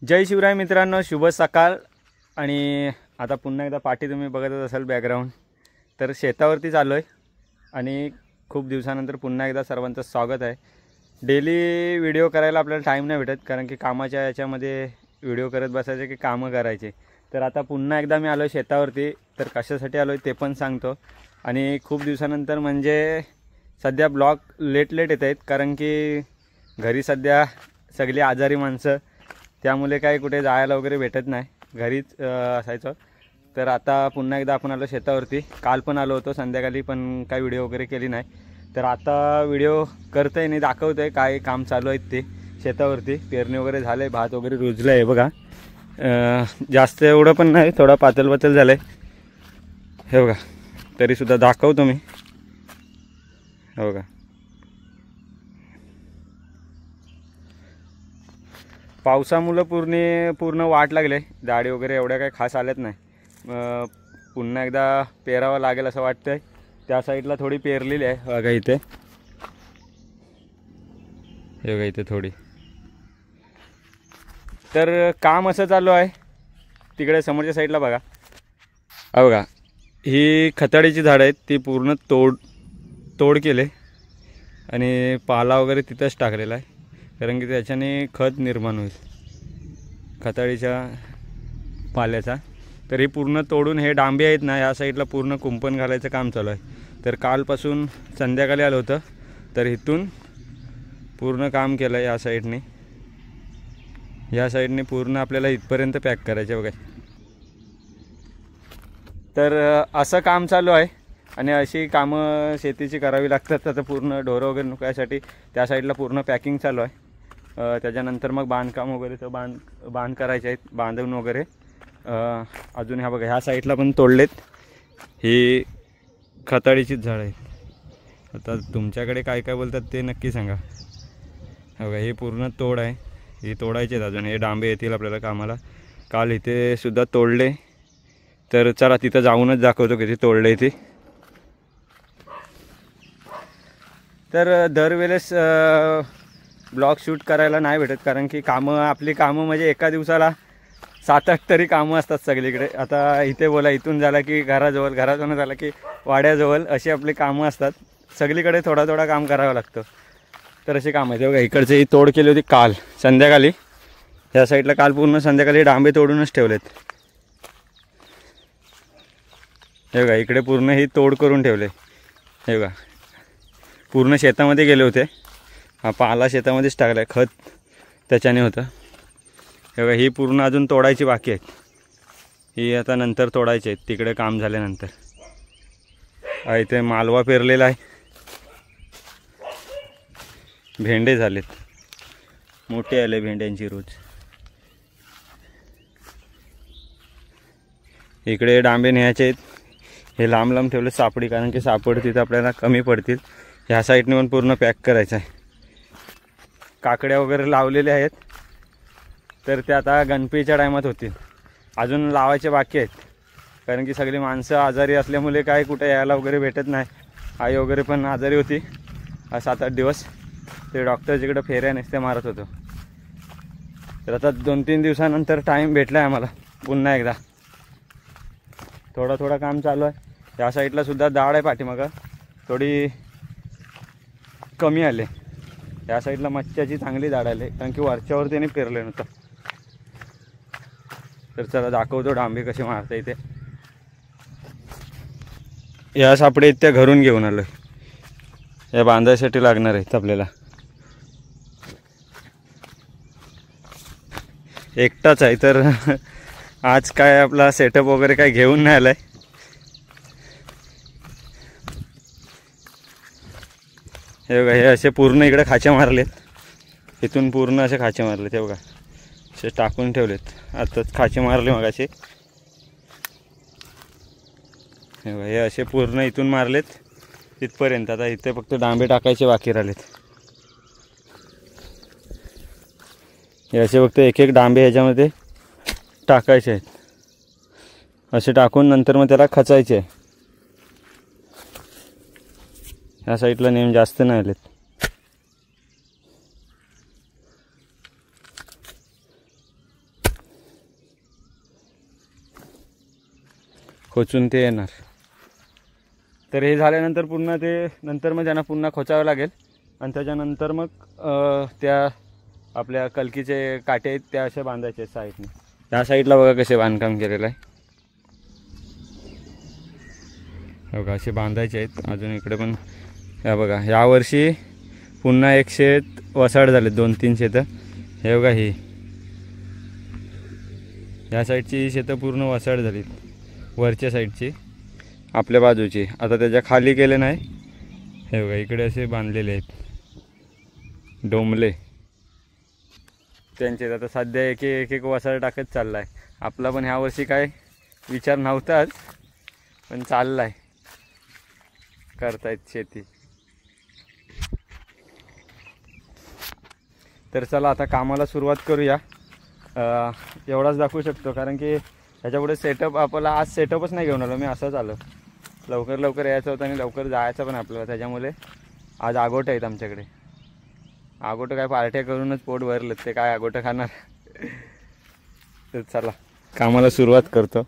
जय शिवराय मित्रांनो, शुभ सकाळ। आणि आता पुन्हा एकदा पाठी तुम्ही बघतच असाल बॅकग्राऊंड, तर शेतावरती चाललो आहे आणि खूप दिवसानंतर पुन्हा एकदा सर्वांचं स्वागत आहे। डेली व्हिडिओ करायला आपल्याला टाईम नाही भेटत, कारण की कामाच्या याच्यामध्ये व्हिडिओ करत बसायचे की कामं करायचे। तर आता पुन्हा एकदा मी आलो आहे शेतावरती, तर कशासाठी आलो आहे ते पण सांगतो। आणि खूप दिवसानंतर म्हणजे सध्या ब्लॉग लेट येत आहेत, कारण की घरी सध्या सगळी आजारी माणसं, त्यामुळे काय कुठे जायला वगैरे भेटत नाही, घरीच असायचं। तर आता पुन्हा एकदा आपण आलो शेतावरती। काल पण आलो होतो संध्याकाळी, पण काही व्हिडिओ वगैरे केली नाही। तर आता व्हिडिओ करतोय आणि दाखवतोय काय काम चालू आहे ते शेतावरती। पेरणी वगैरे झाले, भात वगैरे रुजलं आहे बघा। जास्त एवढं पण नाही, थोडा पातळ झालं आहे हे बघा। तरीसुद्धा दाखवतो मी, हो बघा। पावसामुळे पूर्ण वाट लागले, झाडे वगैरे एवढ्या काही खास आलेत नाही। पुन्हा एकदा पेरावं लागेल असं वाटतंय। त्या साईडला थोडी पेरलेली आहे बघा, इथे हे बघा, इथे थोडी। तर काम असं चालू आहे, तिकडे समोरच्या साईडला बघा, हा बघा, ही खताडीची झाडं आहेत, ती पूर्ण तोड केले आणि पाला वगैरे तिथंच टाकलेला आहे, कारण की त्याच्याने खत निर्माण होईल खताळीच्या पाल्याचा। तर हे पूर्ण तोडून हे डांबे आहेत ना, या साईडला पूर्ण कुंपण घालायचं काम चालू आहे। तर कालपासून संध्याकाळी आलं होतं, तर इथून पूर्ण काम केलं आहे। या साईडने पूर्ण आपल्याला इथपर्यंत पॅक करायचं बघा। तर असं काम चालू आहे आणि अशी कामं शेतीची करावी लागतात। आता पूर्ण ढोरं वगैरे नुकायसाठी त्या साईडला पूर्ण पॅकिंग चालू आहे। त्याच्यानंतर मग बांधकाम वगैरे तर बांध करायचे आहेत, बांधून वगैरे। अजून ह्या बघा, ह्या साईडला पण तोडलेत, ही खताळीचीच झाड आहेत। आता तुमच्याकडे काय काय बोलतात ते नक्की सांगा। बघा, हे पूर्ण तोड आहे, हे तोडायचे आहेत अजून, हे डांबे येतील आपल्याला कामाला। काल इथे सुद्धा तोडले, तर चला तिथं जाऊनच दाखवतो किती तोडले ते। तर दरवेळेस ब्लॉग शूट करायला नाही भेटत, कारण की आपली कामं म्हणजे एका दिवसाला 7-8 तरी कामं असतात सगळीकडे। आता इथे बोला, इथून झाला की घराजवळ, घरातून झाला की वाड्याजवळ, अशी आपली कामं असतात सगळीकडे। थोडा काम करावं लागतं, तर अशी कामं आहेत बघा। इकडची ही तोड केली होती काल संध्याकाळी, ह्या साईडला काल पूर्ण संध्याकाळी डांबे तोडूनच ठेवलेत हे बघा। इकडे पूर्ण ही तोड करून ठेवले हे बघा, पूर्ण शेतामध्ये गेले होते। हा पाला शेतामध्येच टाकला आहे, खत त्याच्याने होतं हे बघा। ही पूर्ण अजून तोडायची बाकी आहेत, ही आता नंतर तोडायची आहेत तिकडे काम झाल्यानंतर। इथे मालवा पेरलेला आहे, भेंडे झालेत, मोठे आले भेंड्यांची रोज। इकडे डांबे न्यायचे आहेत, हे लांब ठेवले सापडी, कारण की सापड तिथं आपल्याला कमी पडतील। ह्या साईडने पण पूर्ण पॅक करायचं आहे। काकड्या वगैरे लावलेल्या आहेत, तर ते आता गणपतीच्या टायमात होतील, अजून लावायचे बाकी आहेत, कारण की सगळी माणसं आजारी असल्यामुळे काय कुठे यायला वगैरे भेटत नाही। आई वगैरे पण आजारी होती 7-8 दिवस, ते डॉक्टरच्याकडे फेऱ्या नुसत्या मारत होतो। तर आता 2-3 दिवसानंतर टाईम भेटला आहे आम्हाला पुन्हा एकदा। थोडा काम चालू आहे। या साईडला सुद्धा दाढ आहे पाठीमागं, थोडी कमी आले। या साईडला मच्छ्याची चांगली दाढ आली, कारण की वरच्यावर त्याने पेरले नव्हतं। तर चला दाखवतो डांबे कसे मारता इथे। या सापडे त्या घरून घेऊन आलो, या बांधायसाठी लागणार आहेत आपल्याला। एकटाच आहे, तर आज काय आपला सेटअप वगैरे काय घेऊन नाही आलाय। हे बघा, हे असे पूर्ण इकडे खाचे मारलेत, इथून पूर्ण असे खाचे मारलेत हे बघा, असे टाकून ठेवलेत। आताच खाचे मारले मगाशी हे बघा, हे असे पूर्ण इथून मारलेत तिथपर्यंत। आता इथे फक्त डांबे टाकायचे बाकी राहिलेत, हे असे फक्त एक डांबे ह्याच्यामध्ये टाकायचे आहेत, असे टाकून नंतर मग त्याला खचायचे आहे। ह्या साईडला नेम जास्त नाही आलेत। खोचून ते येणार. तर हे झाल्यानंतर पुन्हा ते नंतर मग त्यांना पुन्हा खोचावं लागेल आणि त्याच्यानंतर मग त्या आपल्या कलकीचे काटे आहेत त्या असे बांधायचे साईडने. त्या साईडला बघा कसे बांधकाम केलेलं आहे बघा, असे बांधायचे आहेत. अजून इकडे पण या बघा, यावर्षी पुन्हा एक शेत वसाड झाले, 2-3 शेतं. हे बघा, ही या साईडची शेतं पूर्ण वसाड झाली, वरच्या साईडची आपल्या बाजूची. आता त्याच्या खाली गेले नाही. हे बघा इकडे असे बांधलेले आहेत डोंबले त्यांचे. आता सध्या एक वसाड टाकत चालला आहे. आपला पण ह्या वर्षी काय विचार नव्हताच, पण चालला आहे, करतायत शेती. तर चला आता कामाला सुरुवात करूया. एवढाच दाखवू शकतो कारण की ह्याच्यापुढे सेटअप आपल्याला आज सेटअपच नाही घेऊन आलो मी, असंच आलो. लवकर यायचं होतं आणि लवकर जायचं पण आपल्याला, त्याच्यामुळे आज आगोटं आहेत आमच्याकडे. आगोटं काय पार्ट्या करूनच पोट भरलं, ते काय आगोटं खाणार. तर चला कामाला सुरुवात करतो.